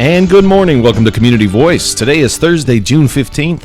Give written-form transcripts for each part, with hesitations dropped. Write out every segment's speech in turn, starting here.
And good morning. Welcome to Community Voice. Today is Thursday, June 15th.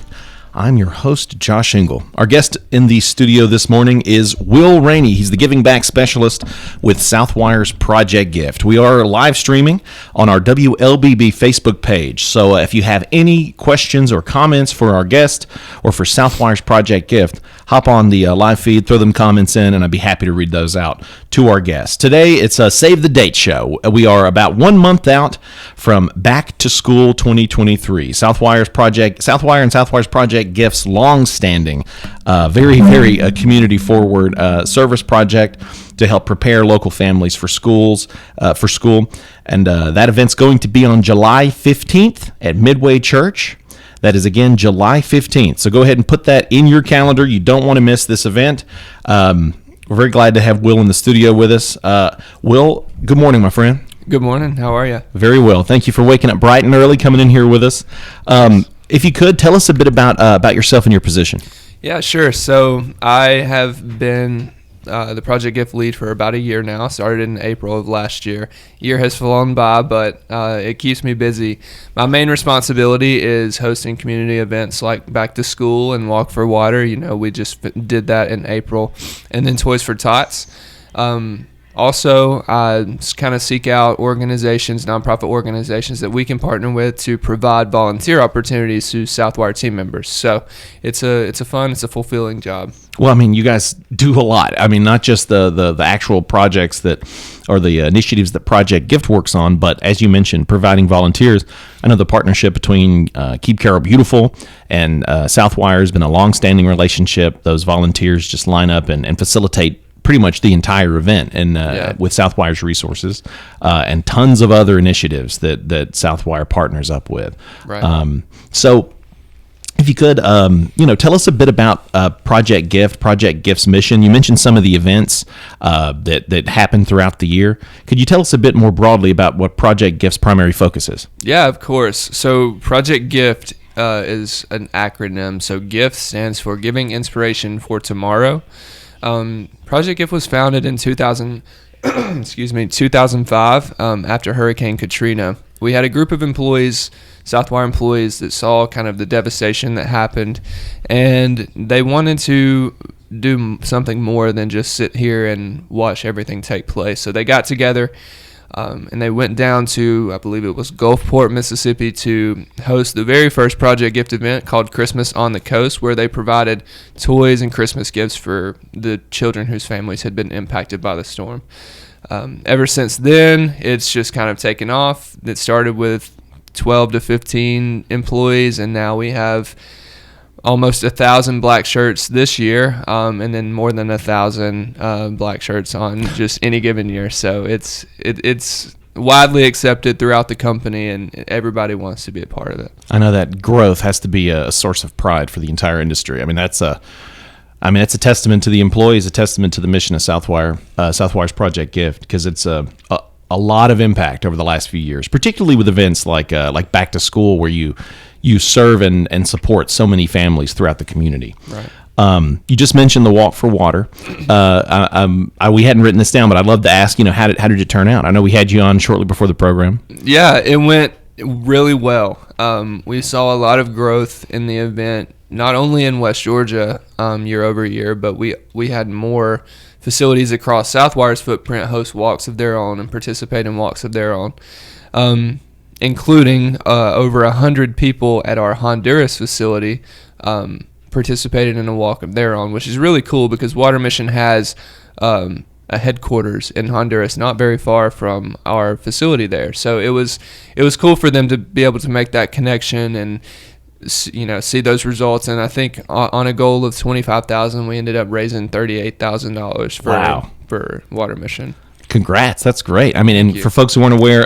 I'm your host, Josh Engel. Our guest in the studio this morning is Wil Rainey. He's the Giving Back Specialist with Southwire's Project Gift. We are live streaming on our WLBB Facebook page. So if you have any questions or comments for our guest or for Southwire's Project Gift, hop on the live feed, throw them comments in, and I'd be happy to read those out to our guests. Today, it's a Save the Date show. We are about 1 month out from Back to School 2023. Southwire and Southwire's Project Gifts, long-standing, very community-forward service project to help prepare local families for school. And that event's going to be on July 15th at Midway Church. That is, again, July 15th. So go ahead and put that in your calendar. You don't want to miss this event. We're very glad to have Wil in the studio with us. Wil, good morning, my friend. Good morning. How are you? Very well. Thank you for waking up bright and early, coming in here with us. If you could, tell us a bit about yourself and your position. Yeah, sure. So I have been the Project Gift lead for about a year now. Started in April of last year. Year has flown by, but it keeps me busy. My main responsibility is hosting community events like Back to School and Walk for Water. You know, we just did that in April. And then Toys for Tots. Also, I kind of seek out nonprofit organizations that we can partner with to provide volunteer opportunities to Southwire team members. So it's a fulfilling job. Well, I mean, you guys do a lot. I mean, not just the actual projects or the initiatives that Project Gift works on, but as you mentioned, providing volunteers. I know the partnership between Keep Carroll Beautiful and Southwire has been a long-standing relationship. Those volunteers just line up and facilitate pretty much the entire event with Southwire's resources and tons of other initiatives that Southwire partners up with. Right. So if you could, tell us a bit about Project Gift's mission. You mentioned some of the events that happen throughout the year. Could you tell us a bit more broadly about what Project Gift's primary focus is? Yeah, of course. So Project Gift is an acronym. So GIFT stands for Giving Inspiration for Tomorrow. Project Gift was founded in 2005 after Hurricane Katrina. We had a group of Southwire employees that saw kind of the devastation that happened, and they wanted to do something more than just sit here and watch everything take place. So they got together and they went down to, I believe it was Gulfport, Mississippi, to host the very first Project Gift event called Christmas on the Coast, where they provided toys and Christmas gifts for the children whose families had been impacted by the storm. Ever since then, it's just kind of taken off. It started with 12 to 15 employees, and now we have almost 1,000 black shirts this year, and then more than 1,000 black shirts on just any given year. So it's widely accepted throughout the company, and everybody wants to be a part of it. I know that growth has to be a source of pride for the entire industry. I mean, it's a testament to the employees, a testament to the mission of Southwire's Project Gift, because it's a lot of impact over the last few years, particularly with events like Back to School, where you serve and support so many families throughout the community. Right. You just mentioned the Walk for Water. We hadn't written this down, but I'd love to ask, how did it turn out? I know we had you on shortly before the program. Yeah, it went really well. We saw a lot of growth in the event, not only in West Georgia year over year, but we had more facilities across Southwire's footprint host walks of their own and participate in walks of their own. Including over 100 people at our Honduras facility participated in a walk of their own, which is really cool because Water Mission has a headquarters in Honduras not very far from our facility there. So it was cool for them to be able to make that connection and see those results. And I think on a goal of $25,000, we ended up raising $38,000 for Water Mission. Congrats. That's great. I mean, and for folks who aren't aware,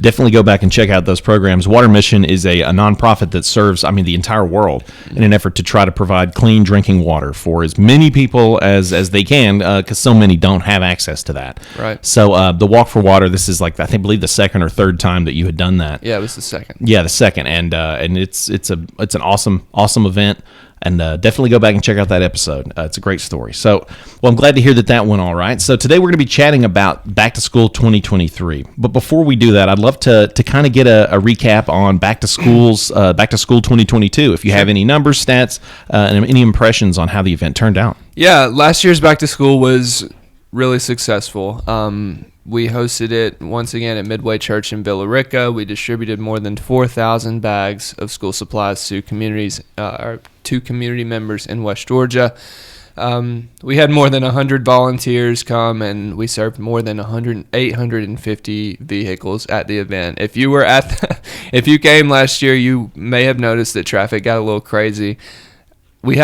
definitely go back and check out those programs. Water Mission is a nonprofit that serves, the entire world in an effort to try to provide clean drinking water for as many people as they can, because so many don't have access to that. Right. So the Walk for Water, this is like, I believe the second or third time that you had done that. Yeah, it was the second. Yeah, the second. And it's an awesome event. And definitely go back and check out that episode. It's a great story. So, I'm glad to hear that went all right. So today we're going to be chatting about about Back to School 2023. But before we do that, I'd love to kind of get a recap on Back to School 2022. If you have any numbers, stats, and any impressions on how the event turned out. Yeah, last year's Back to School was really successful. We hosted it once again at Midway Church in Villa Rica. We distributed more than 4,000 bags of school supplies to community members in West Georgia. We had more than 100 volunteers come, and we served more than 850 vehicles at the event. If you were if you came last year, you may have noticed that traffic got a little crazy. We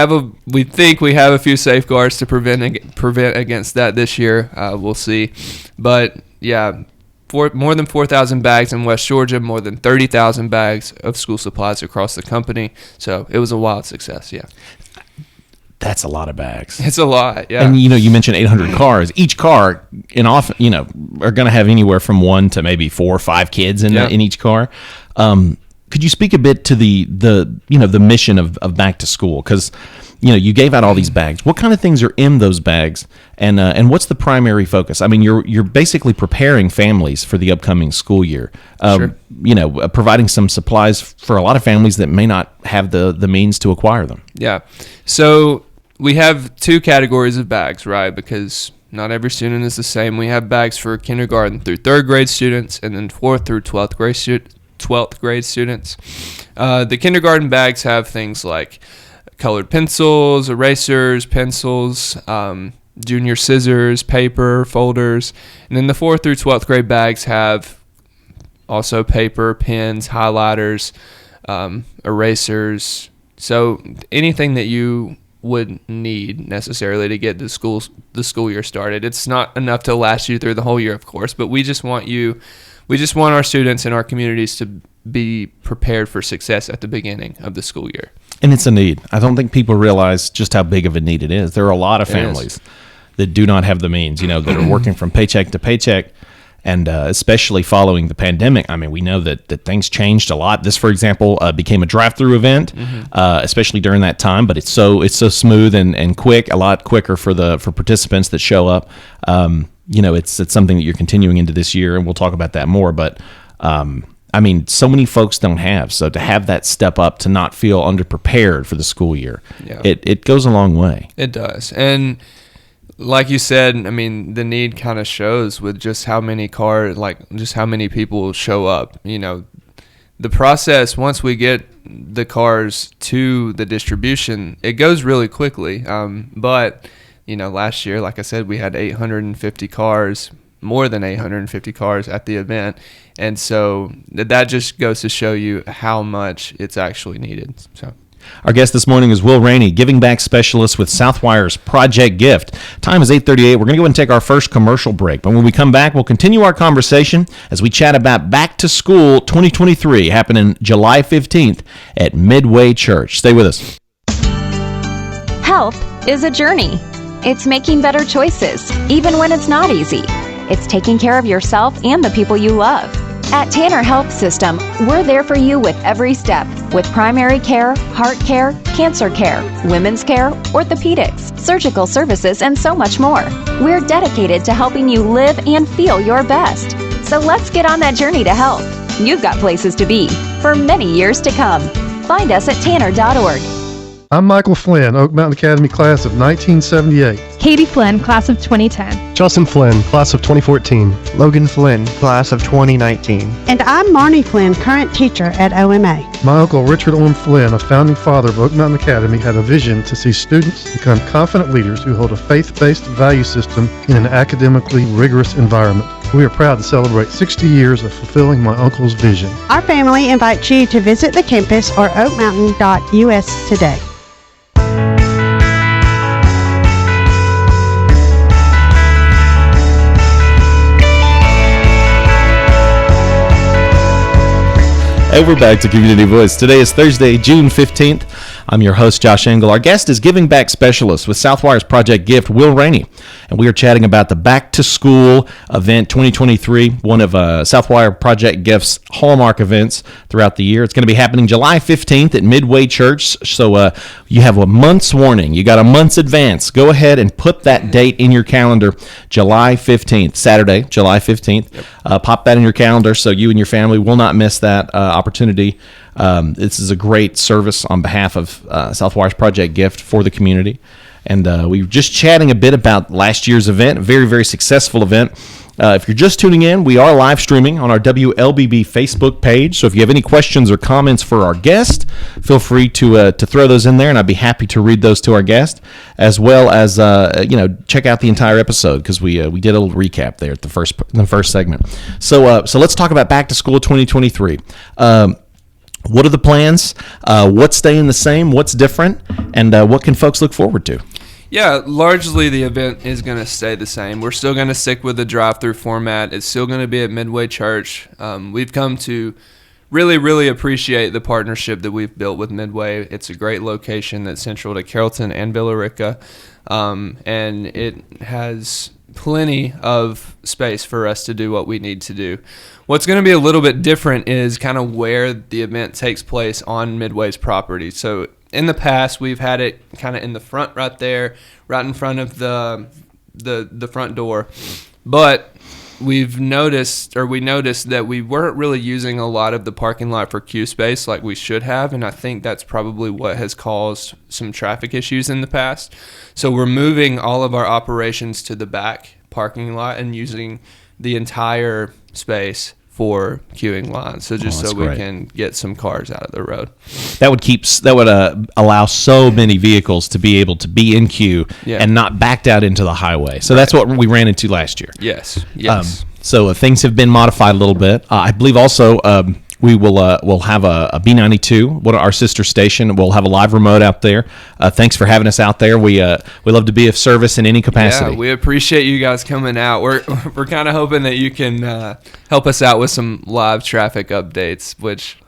think we have a few safeguards to prevent against that this year. We'll see, but yeah, more than 4,000 bags in West Georgia, more than 30,000 bags of school supplies across the company. So it was a wild success. Yeah, that's a lot of bags. It's a lot. Yeah, and you mentioned 800 cars. Each car, are going to have anywhere from 1 to maybe 4 or 5 kids in each car. Could you speak a bit to the mission of Back to School? Because you gave out all these bags. What kind of things are in those bags, and what's the primary focus? I mean, you're basically preparing families for the upcoming school year. Sure. Providing some supplies for a lot of families that may not have the means to acquire them. Yeah. So we have 2 categories of bags, right? Because not every student is the same. We have bags for kindergarten through 3rd grade students, and then 4th through 12th grade students. The kindergarten bags have things like colored pencils, erasers, pencils, junior scissors, paper, folders. And then the 4th through 12th grade bags have also paper, pens, highlighters, erasers. So anything that you would need necessarily to get the school year started. It's not enough to last you through the whole year, of course, but we just want our students and our communities to be prepared for success at the beginning of the school year. And it's a need. I don't think people realize just how big of a need it is. There are a lot of families that do not have the means, that are working from paycheck to paycheck. And especially following the pandemic, I mean, we know that things changed a lot. This, for example, became a drive-through event, especially during that time. But it's so smooth and quick, a lot quicker for participants that show up. It's something that you're continuing into this year, and we'll talk about that more. But I mean, so many folks don't have. So to have that step up, to not feel underprepared for the school year, it goes a long way. It does, and like you said, I mean, the need kind of shows with just how many just how many people show up. The process, once we get the cars to the distribution, it goes really quickly. But, last year, like I said, we had 850 cars, more than 850 cars at the event. And so that just goes to show you how much it's actually needed. So. Our guest this morning is Wil Rainey, Giving Back Specialist with Southwire's Project Gift. Time is 8:38. We're going to go and take our first commercial break. But when we come back, we'll continue our conversation as we chat about Back to School 2023, happening July 15th at Midway Church. Stay with us. Health is a journey. It's making better choices, even when it's not easy. It's taking care of yourself and the people you love. At Tanner Health System, we're there for you with every step, with primary care, heart care, cancer care, women's care, orthopedics, surgical services, and so much more. We're dedicated to helping you live and feel your best. So let's get on that journey to health. You've got places to be for many years to come. Find us at tanner.org. I'm Michael Flynn, Oak Mountain Academy class of 1978. Katie Flynn, class of 2010. Justin Flynn, class of 2014. Logan Flynn, class of 2019. And I'm Marnie Flynn, current teacher at OMA. My uncle Richard Orm Flynn, a founding father of Oak Mountain Academy, had a vision to see students become confident leaders who hold a faith-based value system in an academically rigorous environment. We are proud to celebrate 60 years of fulfilling my uncle's vision. Our family invites you to visit the campus or oakmountain.us today. Hey, we're back to Community Voice. Today is Thursday, June 15th. I'm your host, Josh Engel. Our guest is Giving Back Specialist with Southwire's Project Gift, Wil Rainey. And we are chatting about the Back to School event 2023, one of Southwire Project Gift's hallmark events throughout the year. It's going to be happening July 15th at Midway Church. So you have a month's warning. You got a month's advance. Go ahead and put that date in your calendar, July 15th, Saturday, July 15th. Yep. Pop that in your calendar so you and your family will not miss that opportunity. This is a great service on behalf of Southwire's Project Gift for the community. And we were just chatting a bit about last year's event, a very, very successful event. If you're just tuning in, we are live streaming on our WLBB Facebook page. So if you have any questions or comments for our guest, feel free to throw those in there, and I'd be happy to read those to our guest, as well as check out the entire episode because we did a little recap there at the first segment. So let's talk about Back to School 2023. What are the plans? What's staying the same? What's different? And what can folks look forward to? Yeah, largely the event is going to stay the same. We're still going to stick with the drive-through format. It's still going to be at Midway Church. We've come to really, really appreciate the partnership that we've built with Midway. It's a great location that's central to Carrollton and Villarica, and it has plenty of space for us to do what we need to do. What's going to be a little bit different is kind of where the event takes place on Midway's property. So in the past, we've had it kind of in the front right there, right in front of the front door. But we noticed that we weren't really using a lot of the parking lot for queue space like we should have, and I think that's probably what has caused some traffic issues in the past. So we're moving all of our operations to the back parking lot and using the entire space for queuing lines, so we can get some cars out of the road. That would allow so many vehicles to be able to be in queue and not backed out into the highway. So that's what we ran into last year. Yes. So things have been modified a little bit. I believe also we we'll have a B92, one of our sister station. We'll have a live remote out there. Thanks for having us out there. We love to be of service in any capacity. Yeah, we appreciate you guys coming out. We're kind of hoping that you can help us out with some live traffic updates, which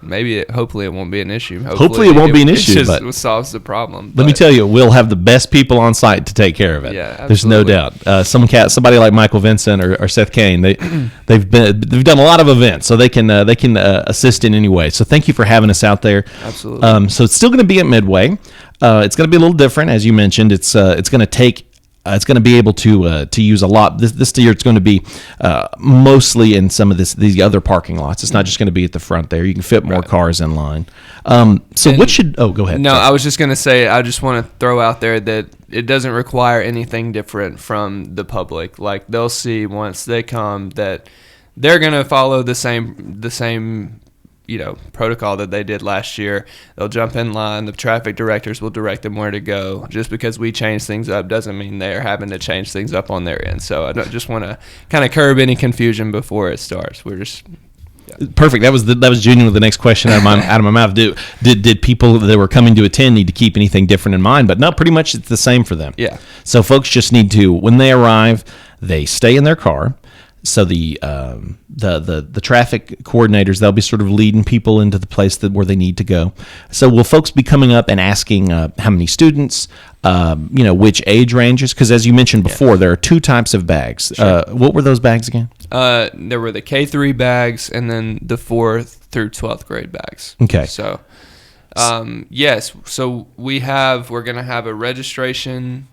hopefully it won't be an issue. Hopefully it won't be an issue, it but just solves the problem. Let me tell you, we'll have the best people on site to take care of it. Yeah, absolutely. There's no doubt. Somebody like Michael Vincent or Seth Kane, they've done a lot of events, so they can assist in any way. So thank you for having us out there. Absolutely. So it's still going to be at Midway. It's going to be a little different, as you mentioned. It's going to take. It's going to be able to use a lot. This year, it's going to be mostly in some of these other parking lots. It's not just going to be at the front there. You can fit more cars in line. What should? Oh, go ahead. No, I was just going to say. I just want to throw out there that it doesn't require anything different from the public. Like they'll see once they come that they're going to follow the same protocol that they did last year. They'll jump in line. The traffic directors will direct them where to go. Just because we change things up doesn't mean they're having to change things up on their end. So I just want to kind of curb any confusion before it starts. We're just perfect. That was genuinely the next question out of my mouth. Did people that were coming to attend need to keep anything different in mind? But no, pretty much it's the same for them. Yeah. So folks just need to, when they arrive, they stay in their car. So the traffic coordinators, they'll be sort of leading people into the place where they need to go. So will folks be coming up and asking how many students, which age ranges? Because as you mentioned before, there are two types of bags. Sure. What were those bags again? There were the K3 bags and then the 4th through 12th grade bags. Okay. So, yes. So we're going to have a registration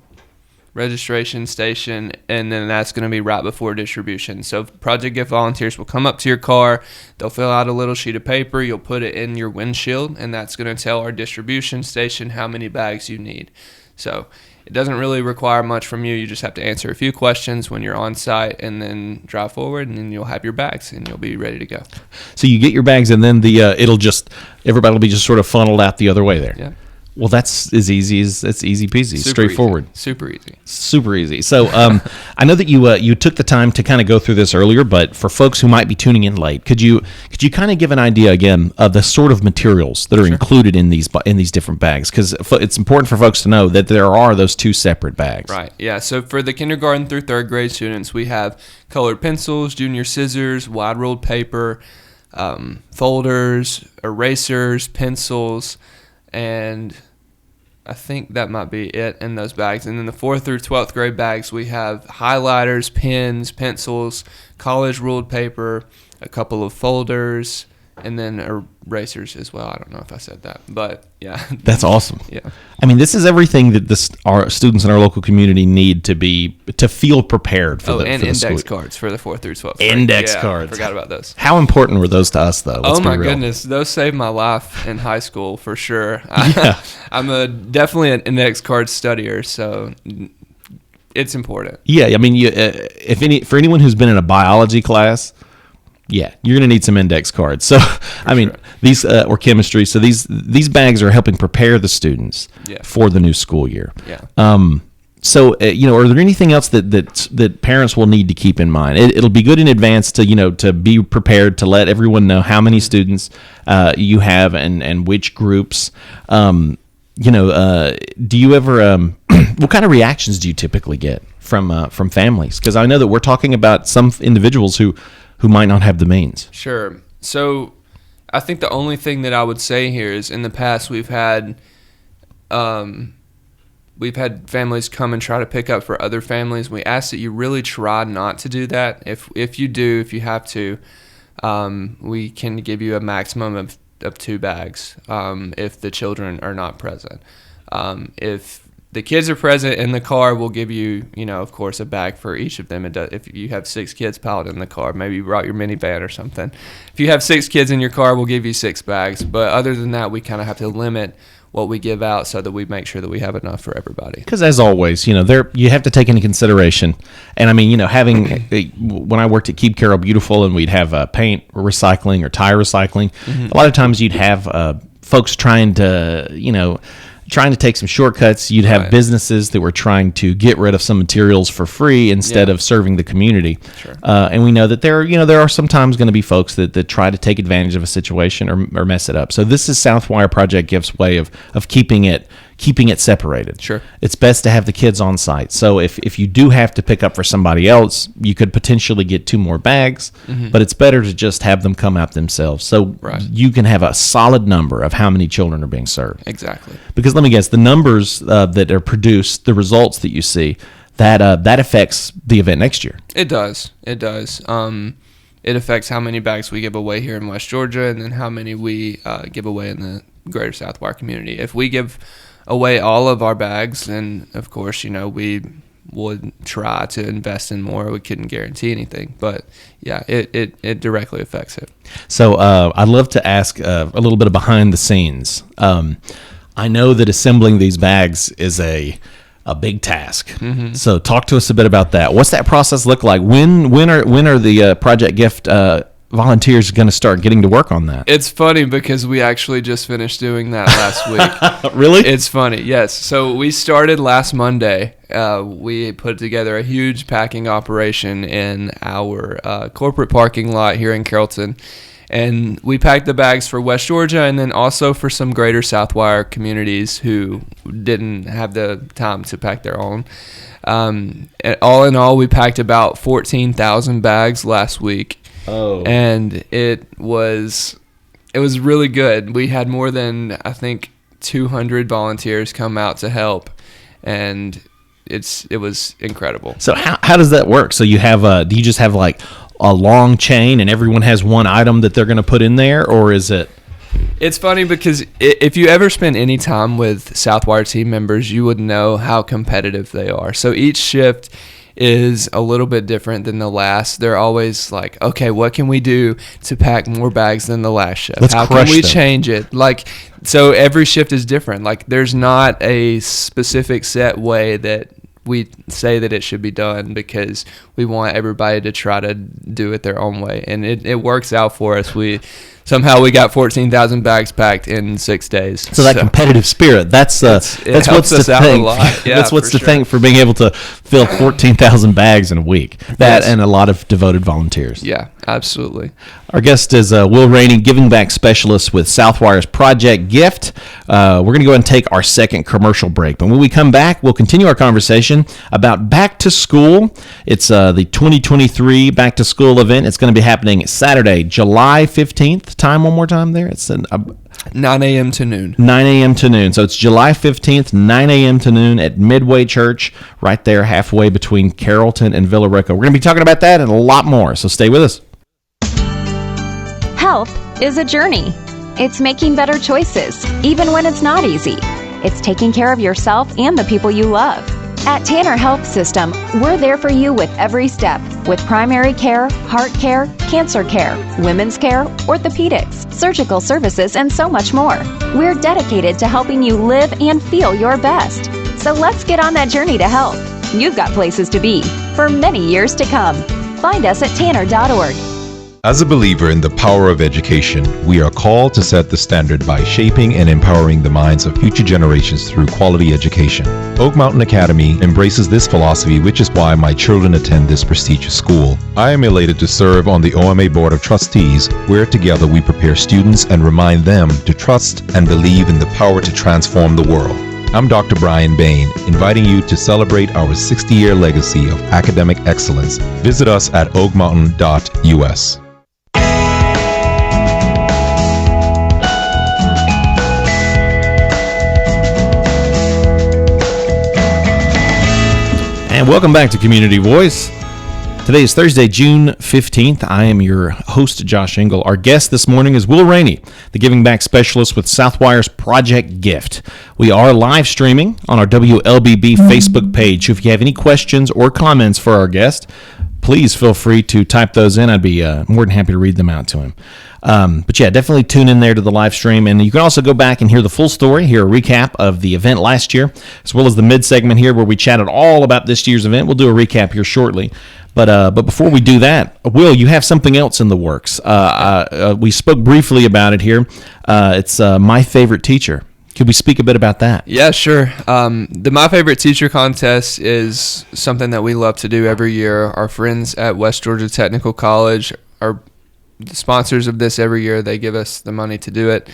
station, and then that's going to be right before distribution. So Project Gift volunteers will come up to your car, they'll fill out a little sheet of paper, you'll put it in your windshield, and that's going to tell our distribution station how many bags you need. So it doesn't really require much from you. You just have to answer a few questions when you're on site and then drive forward, and then you'll have your bags and you'll be ready to go. So you get your bags, and then everybody will be just sort of funneled out the other way there. Yeah. Well, that's as easy as it's easy peasy, straightforward. Super easy. Super easy. So I know that you took the time to kind of go through this earlier, but for folks who might be tuning in late, could you kind of give an idea again of the sort of materials that are included in these different bags? Because it's important for folks to know that there are those two separate bags. Right. Yeah. So for the kindergarten through 3rd grade students, we have colored pencils, junior scissors, wide ruled paper, folders, erasers, pencils, and I think that might be it in those bags. And then the 4th through 12th grade bags, we have highlighters, pens, pencils, college ruled paper, a couple of folders, and then erasers as well. I don't know if I said that, but yeah. That's awesome. Yeah. I mean, this is everything that our students in our local community need to feel prepared for and the index school. cards for the 4th through 12th grade. Index Yeah, cards. I forgot about those. How important were those to us, though? Let's Oh my be real. goodness, those saved my life in high school for sure. Yeah. I'm definitely an index card studier, so it's important. Yeah, I mean, for anyone who's been in a biology class, yeah, you're going to need some index cards. So, I mean, these or chemistry. So these bags are helping prepare the students for the new school year. Yeah. So, are there anything else that parents will need to keep in mind? It'll be good in advance to be prepared to let everyone know how many students you have and which groups. Do you ever? What kind of reactions do you typically get from families? Because I know that we're talking about some individuals who might not have the means. Sure. So I think the only thing that I would say here is in the past we've had families come and try to pick up for other families. We ask that you really try not to do that. If you have to, we can give you a maximum of 2 bags if the children are not present. If the kids are present in the car, we'll give you, of course, a bag for each of them. If you have 6 kids piled in the car, maybe you brought your minivan or something. If you have 6 kids in your car, we'll give you 6 bags. But other than that, we kind of have to limit what we give out so that we make sure that we have enough for everybody. Because as always, you have to take into consideration. And I mean, having when I worked at Keep Carroll Beautiful and we'd have paint recycling or tire recycling, a lot of times you'd have folks trying to take some shortcuts. You'd have businesses that were trying to get rid of some materials for free instead of serving the community. Sure. And we know that there are sometimes going to be folks that try to take advantage of a situation or mess it up. So this is Southwire Project Gift's way of keeping it separated. Sure. It's best to have the kids on site. So if you do have to pick up for somebody else, you could potentially get 2 more bags, but it's better to just have them come out themselves. So you can have a solid number of how many children are being served. Exactly. Because let me guess, the numbers that are produced, the results that you see, that affects the event next year. It does. It does. It affects how many bags we give away here in West Georgia and then how many we give away in the greater Southwire community. If we give away all of our bags, and of course, we would try to invest in more. We couldn't guarantee anything, but yeah, it directly affects it. So I'd love to ask a little bit of behind the scenes. I know that assembling these bags is a big task. So talk to us a bit about that. What's that process look like? When are the Project Gift volunteers going to start getting to work on that? It's funny because we actually just finished doing that last week. Really? It's funny, yes. So we started last Monday. We put together a huge packing operation in our corporate parking lot here in Carrollton. And we packed the bags for West Georgia and then also for some greater Southwire communities who didn't have the time to pack their own. All in all, we packed about 14,000 bags last week. Oh. And it was really good. We had more than, I think, 200 volunteers come out to help, and it was incredible. So how does that work? So you have do you just have like a long chain and everyone has one item that they're going to put in there, or is it? It's funny because if you ever spend any time with Southwire team members, you would know how competitive they are. So each shift is a little bit different than the last. They're always like, okay, what can we do to pack more bags than the last shift? Let's how crush can we them. change it? So every shift is different. There's not a specific set way that we say that it should be done because we want everybody to try to do it their own way. And it works out for us. Somehow we got 14,000 bags packed in 6 days. So that competitive spirit, that's what's to thank. Yeah, that's what's to thank for being able to fill 14,000 bags in a week. That and a lot of devoted volunteers. Yeah, absolutely. Our guest is Wil Rainey, Giving Back Specialist with Southwire's Project Gift. We're going to go ahead and take our second commercial break. But when we come back, we'll continue our conversation about back to school. It's the 2023 back to school event. It's going to be happening Saturday, July 15th. Time one more time there. It's 9 a.m. to noon. 9 a.m. to noon. So it's July 15th, 9 a.m. to noon at Midway Church, right there halfway between Carrollton and Villa Rica. We're going to be talking about that and a lot more, so stay with us. Health is a journey. It's making better choices, even when it's not easy. It's taking care of yourself and the people you love. At Tanner Health System, we're there for you with every step, with primary care, heart care, cancer care, women's care, orthopedics, surgical services, and so much more. We're dedicated to helping you live and feel your best. So let's get on that journey to health. You've got places to be for many years to come. Find us at tanner.org. As a believer in the power of education, we are called to set the standard by shaping and empowering the minds of future generations through quality education. Oak Mountain Academy embraces this philosophy, which is why my children attend this prestigious school. I am elated to serve on the OMA Board of Trustees, where together we prepare students and remind them to trust and believe in the power to transform the world. I'm Dr. Brian Bain, inviting you to celebrate our 60-year legacy of academic excellence. Visit us at oakmountain.us. And welcome back to Community Voice. Today is Thursday, June 15th. I am your host, Josh Engel. Our guest this morning is Wil Rainey, the Giving Back Specialist with Southwire's Project Gift. We are live streaming on our WLBB Facebook page. If you have any questions or comments for our guest, please feel free to type those in. I'd be more than happy to read them out to him. But yeah, definitely tune in there to the live stream. And you can also go back and hear the full story, hear a recap of the event last year, as well as the mid-segment here where we chatted all about this year's event. We'll do a recap here shortly. But before we do that, Wil, you have something else in the works. We spoke briefly about it here. It's My Favorite Teacher. Could we speak a bit about that? Yeah, sure. The My Favorite Teacher contest is something that we love to do every year. Our friends at West Georgia Technical College are the sponsors of this every year. They give us the money to do it.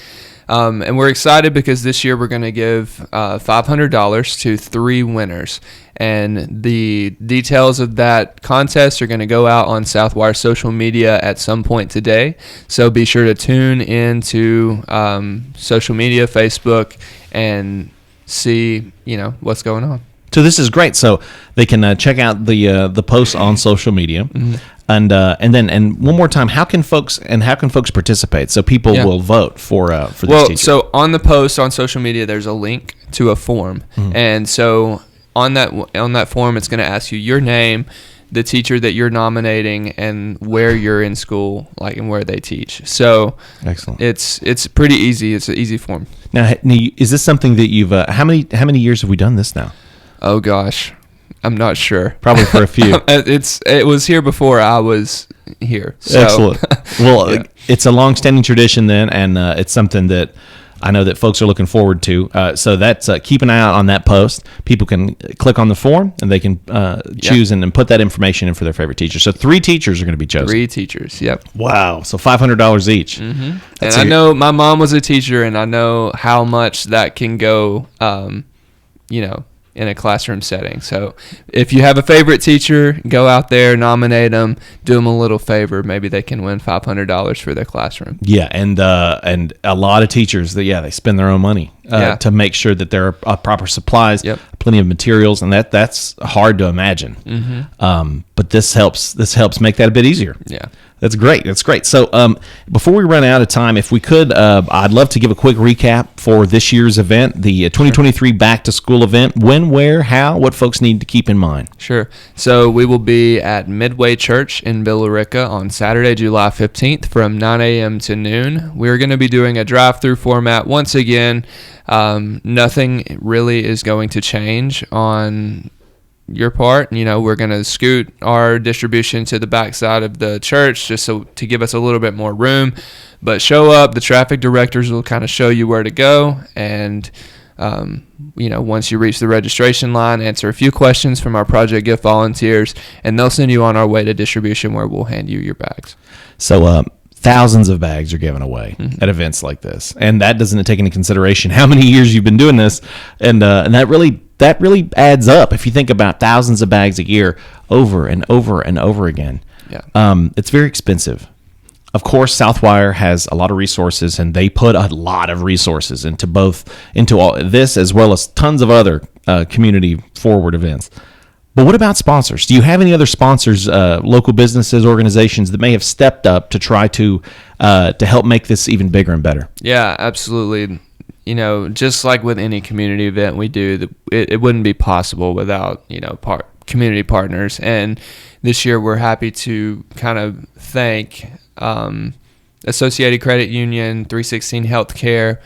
And we're excited because this year we're going to give $500 to 3 winners. And the details of that contest are going to go out on Southwire social media at some point today. So be sure to tune into social media, Facebook, and see, what's going on. So this is great. So they can check out the posts on social media. Mm-hmm. And one more time, how can folks participate? So people will vote for this teacher. So on the post on social media, there's a link to a form, and so on that form, it's going to ask you your name, the teacher that you're nominating, and where you're in school, and where they teach. So excellent. It's pretty easy. It's an easy form. Now, is this something that you've? How many years have we done this now? Oh gosh. I'm not sure. Probably for a few. It was here before I was here. So. Excellent. Well, It's a long-standing tradition then, and it's something that I know that folks are looking forward to. So that's keep an eye out on that post. People can click on the form, and they can choose and put that information in for their favorite teacher. So 3 teachers are going to be chosen. 3 teachers, yep. Wow. So $500 each. Mm-hmm. And I know my mom was a teacher, and I know how much that can go, in a classroom setting. So if you have a favorite teacher, go out there, nominate them, do them a little favor. Maybe they can win $500 for their classroom. Yeah, and a lot of teachers, they spend their own money to make sure that there are proper supplies, plenty of materials, and that's hard to imagine. Mm-hmm. But this helps make that a bit easier. Yeah. That's great. So before we run out of time, if we could, I'd love to give a quick recap for this year's event, the 2023 Back to School event. When, where, how, what folks need to keep in mind. Sure. So we will be at Midway Church in Villa Rica on Saturday, July 15th from 9 a.m. to noon. We're going to be doing a drive-through format once again. Nothing really is going to change on your part. We're going to scoot our distribution to the backside of the church just to give us a little bit more room. But show up, the traffic directors will kind of show you where to go. And, once you reach the registration line, answer a few questions from our Project Gift volunteers, and they'll send you on our way to distribution where we'll hand you your bags. So, thousands of bags are given away at events like this. And that doesn't take into consideration how many years you've been doing this. And that really adds up if you think about thousands of bags a year over and over and over again. Yeah. It's very expensive. Of course, Southwire has a lot of resources, and they put a lot of resources into all this, as well as tons of other community forward events. But what about sponsors? Do you have any other sponsors, local businesses, organizations that may have stepped up to try to help make this even bigger and better? Yeah, absolutely. Just like with any community event we do, it wouldn't be possible without, community partners. And this year we're happy to kind of thank Associated Credit Union, 316 Healthcare,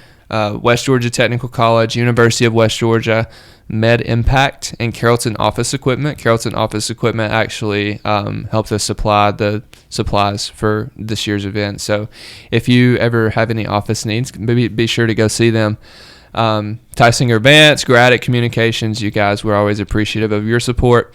West Georgia Technical College, University of West Georgia, Med Impact, and Carrollton Office Equipment. Carrollton Office Equipment actually helped us supply the supplies for this year's event. So if you ever have any office needs, maybe be sure to go see them. Tysinger Vance, Graddick Communications, you guys, we're always appreciative of your support.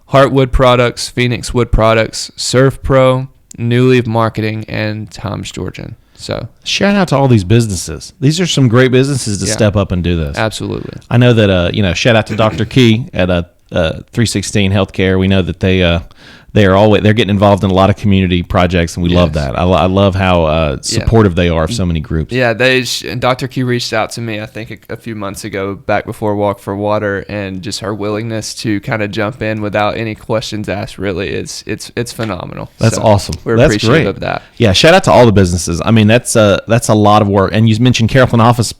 Heartwood Products, Phoenix Wood Products, Surf Pro, New Leaf Marketing, and Tom's Georgian. So shout out to all these businesses. These are some great businesses to step up and do this. Absolutely. I know that shout out to Dr. Key at 316 Healthcare. We know that they're getting involved in a lot of community projects, and we love that. I love how supportive they are of so many groups. Yeah, Dr. Key reached out to me, I think, a few months ago, back before Walk for Water, and just her willingness to kind of jump in without any questions asked. Really, it's phenomenal. That's awesome. We're That's appreciative great. of that. Yeah, shout out to all the businesses. I mean, that's a lot of work. And you mentioned Carrollton Office.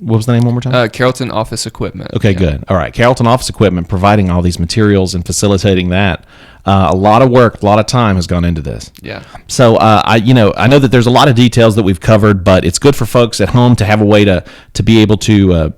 What was the name one more time? Carrollton Office Equipment. Okay, good. All right. Carrollton Office Equipment providing all these materials and facilitating that. A lot of work, a lot of time has gone into this. Yeah. So I know that there's a lot of details that we've covered, but it's good for folks at home to have a way to be able to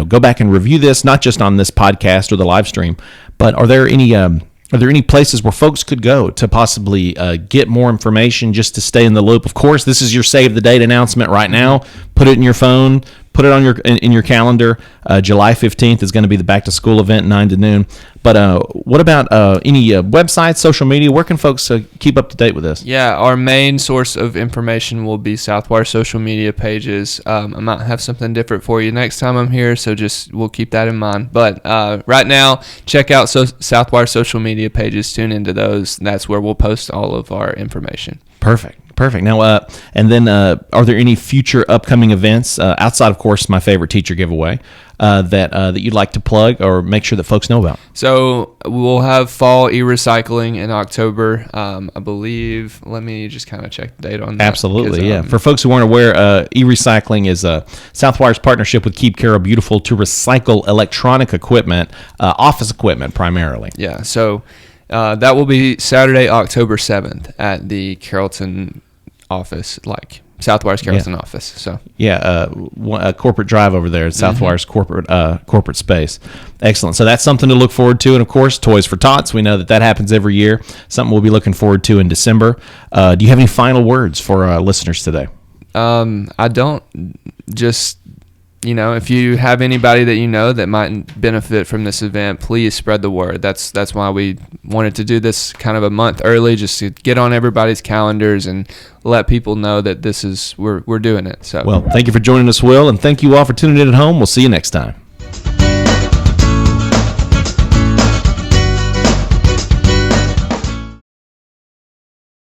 go back and review this, not just on this podcast or the live stream, but are there any places where folks could go to possibly get more information, just to stay in the loop? Of course, this is your save the date announcement right now. Put it in your phone. Put it on in your calendar. July 15th is going to be the back to school event, 9 to noon. But what about any websites, social media? Where can folks keep up to date with this? Yeah, our main source of information will be Southwire social media pages. I might have something different for you next time I'm here, so we'll keep that in mind. But right now, check out Southwire social media pages. Tune into those. That's where we'll post all of our information. Perfect. Now, and then are there any future upcoming events outside, of course, my favorite teacher giveaway that you'd like to plug or make sure that folks know about? So we'll have fall e-recycling in October, I believe. Let me just kind of check the date on that. Absolutely, yeah. For folks who aren't aware, e-recycling is Southwire's partnership with Keep Carroll Beautiful to recycle electronic equipment, office equipment primarily. Yeah, so that will be Saturday, October 7th at the Carrollton office, like Southwire's Carrollton office. So a corporate drive over there at Southwire's corporate space. Excellent. So that's something to look forward to. And of course, Toys for Tots. We know that happens every year. Something we'll be looking forward to in December. Do you have any final words for our listeners today? I don't. Just, if you have anybody that you know that might benefit from this event, please spread the word. That's why we wanted to do this kind of a month early, just to get on everybody's calendars and let people know that we're doing it. So, well, thank you for joining us, Will, and thank you all for tuning in at home. We'll see you next time.